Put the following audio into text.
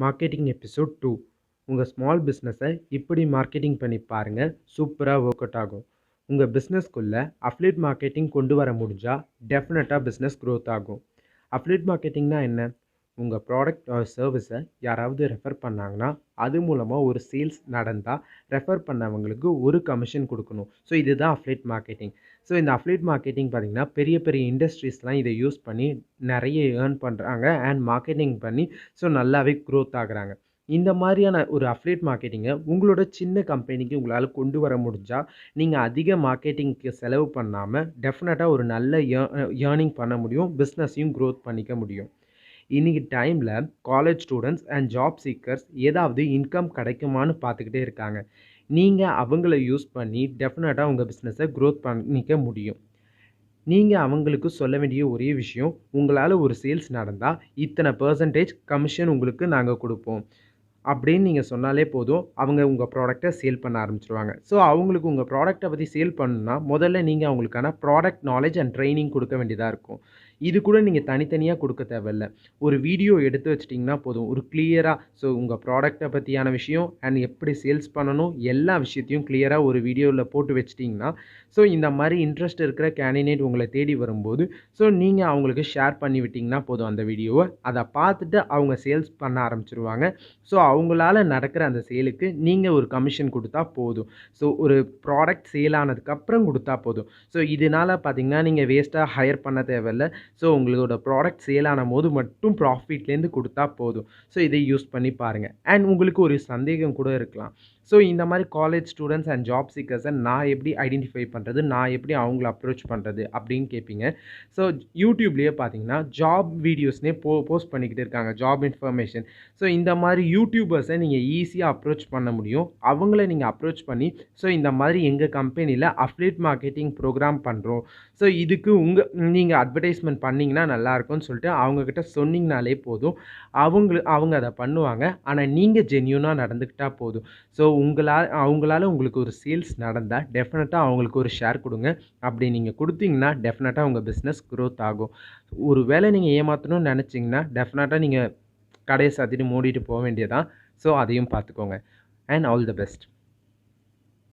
Marketing episode 2. உங்கள் small பிஸ்னஸை இப்படி மார்க்கெட்டிங் பண்ணி பாருங்கள், சூப்பராக ஒர்க் அவுட் ஆகும். உங்கள் பிஸ்னஸ்க்குள்ளே அஃப்லியேட் மார்க்கெட்டிங் கொண்டு வர முடிஞ்சால் டெஃபினட்டாக பிஸ்னஸ் க்ரோத் ஆகும். அஃப்லியேட் மார்க்கெட்டிங்னா என்ன? உங்கள் ப்ராடக்ட் ஆர் சர்வீஸை யாராவது ரெஃபர் பண்ணாங்கன்னா அது மூலமாக ஒரு சேல்ஸ் நடந்தால் ரெஃபர் பண்ணவங்களுக்கு ஒரு கமிஷன் கொடுக்கணும். ஸோ இதுதான் அஃப்லியேட் மார்க்கெட்டிங். ஸோ இந்த அஃப்லியேட் மார்க்கெட்டிங் பார்த்திங்கன்னா பெரிய பெரிய இண்டஸ்ட்ரீஸ்லாம் இதை யூஸ் பண்ணி நிறைய ஏர்ன் பண்ணுறாங்க அண்ட் மார்க்கெட்டிங் பண்ணி ஸோ நல்லாவே க்ரோத் ஆகுறாங்க. இந்த மாதிரியான ஒரு அஃப்லியேட் மார்க்கெட்டிங்கை உங்களோட சின்ன கம்பெனிக்கு உங்களால் கொண்டு வர முடிஞ்சால் நீங்கள் அதிக மார்க்கெட்டிங்க்கு செலவு பண்ணாமல் டெஃபினட்டாக ஒரு நல்ல ஏர்னிங் பண்ண முடியும், பிஸ்னஸையும் க்ரோத் பண்ணிக்க முடியும். இன்றைக்கி டைமில் college students and job seekers ஏதாவது இன்கம் கிடைக்குமான்னு பார்த்துக்கிட்டே இருக்காங்க. நீங்கள் அவங்கள யூஸ் பண்ணி டெஃபினட்டாக உங்கள் பிஸ்னஸை க்ரோத் பண்ணிக்க முடியும். நீங்கள் அவங்களுக்கு சொல்ல வேண்டிய ஒரே விஷயம், உங்களால் ஒரு சேல்ஸ் நடந்தால் இத்தனை % கமிஷன் உங்களுக்கு நாங்கள் கொடுப்போம் அப்படின்னு நீங்கள் சொன்னாலே போதும், அவங்க உங்கள் ப்ராடக்டை சேல் பண்ண ஆரம்பிச்சிருவாங்க. ஸோ அவங்களுக்கு உங்கள் ப்ராடக்டை பற்றி சேல் பண்ணணுன்னா முதல்ல நீங்கள் அவங்களுக்கான ப்ராடக்ட் நாலேஜ் அண்ட் ட்ரைனிங் கொடுக்க வேண்டியதாக இருக்கும். இது கூட நீங்கள் தனித்தனியாக கொடுக்க தேவையில்ல. ஒரு வீடியோ எடுத்து வச்சிட்டிங்கன்னா போதும், ஒரு கிளியராக ஸோ உங்கள் ப்ராடக்டை பற்றியான விஷயம் அண்ட் எப்படி சேல்ஸ் பண்ணணும் எல்லா விஷயத்தையும் கிளியராக ஒரு வீடியோவில் போட்டு வச்சிட்டிங்கன்னா ஸோ இந்த மாதிரி இன்ட்ரெஸ்ட் இருக்கிற கேண்டிடேட் உங்களை தேடி வரும்போது ஸோ நீங்கள் அவங்களுக்கு ஷேர் பண்ணி விட்டிங்கன்னா போதும் அந்த வீடியோவை. அதை பார்த்துட்டு அவங்க சேல்ஸ் பண்ண ஆரம்பிச்சிருவாங்க. ஸோ அவங்களால நடக்கிற அந்த சேலுக்கு நீங்கள் ஒரு கமிஷன் கொடுத்தா போதும். ஸோ ஒரு ப்ராடக்ட் சேல் ஆனதுக்கப்புறம் கொடுத்தா போதும். ஸோ இதனால் பார்த்தீங்கன்னா நீங்கள் வேஸ்ட்டாக ஹையர் பண்ண தேவையில்ல. ஸோ உங்களோட ப்ராடக்ட் சேல் ஆன போது மட்டும் ப்ராஃபிட்லேருந்து கொடுத்தா போதும். ஸோ இதை யூஸ் பண்ணி பாருங்கள். அண்ட் உங்களுக்கு ஒரு சந்தேகம் கூட இருக்கலாம். ஸோ இந்த மாதிரி காலேஜ் ஸ்டூடெண்ட்ஸ் அண்ட் ஜாப் சீக்கர்ஸை நான் எப்படி ஐடென்டிஃபை பண்ணுறது, நான் எப்படி அவங்கள அப்ரோச் பண்ணுறது அப்படின்னு கேட்பீங்க. ஸோ யூடியூப்லேயே பார்த்தீங்கன்னா ஜாப் வீடியோஸ்னே போஸ்ட் பண்ணிக்கிட்டு இருக்காங்க, ஜாப் இன்ஃபர்மேஷன். ஸோ இந்த மாதிரி யூடியூபர்ஸை நீங்கள் ஈஸியாக அப்ரோச் பண்ண முடியும். அவங்கள நீங்கள் அப்ரோச் பண்ணி ஸோ இந்த மாதிரி எங்கள் கம்பெனியில் அஃப்லியேட் மார்க்கெட்டிங் ப்ரோக்ராம் பண்ணுறோம். ஸோ இதுக்கு நீங்கள் அட்வர்டைஸ்மெண்ட் பண்ணிங்கன்னா நல்லாயிருக்கும்னு சொல்லிட்டு அவங்கக்கிட்ட சொன்னீங்கனாலே போதும், அவங்க அதை பண்ணுவாங்க. ஆனால் நீங்கள் ஜென்யூனாக நடந்துக்கிட்டால் போதும். ஸோ அவங்களால உங்களுக்கு ஒரு சேல்ஸ் நடந்தால் டெஃபினட்டாக அவங்களுக்கு ஒரு ஷேர் கொடுங்க. அப்படி நீங்கள் கொடுத்தீங்கன்னா டெஃபினட்டாக உங்கள் பிஸ்னஸ் க்ரோத் ஆகும். ஒரு வேளை நீங்கள் ஏமாற்றணும்னு நினச்சிங்கன்னா டெஃபினட்டாக நீங்கள் கடையை சாத்திட்டு மூடிட்டு போக வேண்டியதான். ஸோ அதையும் பார்த்துக்கோங்க. And all the best.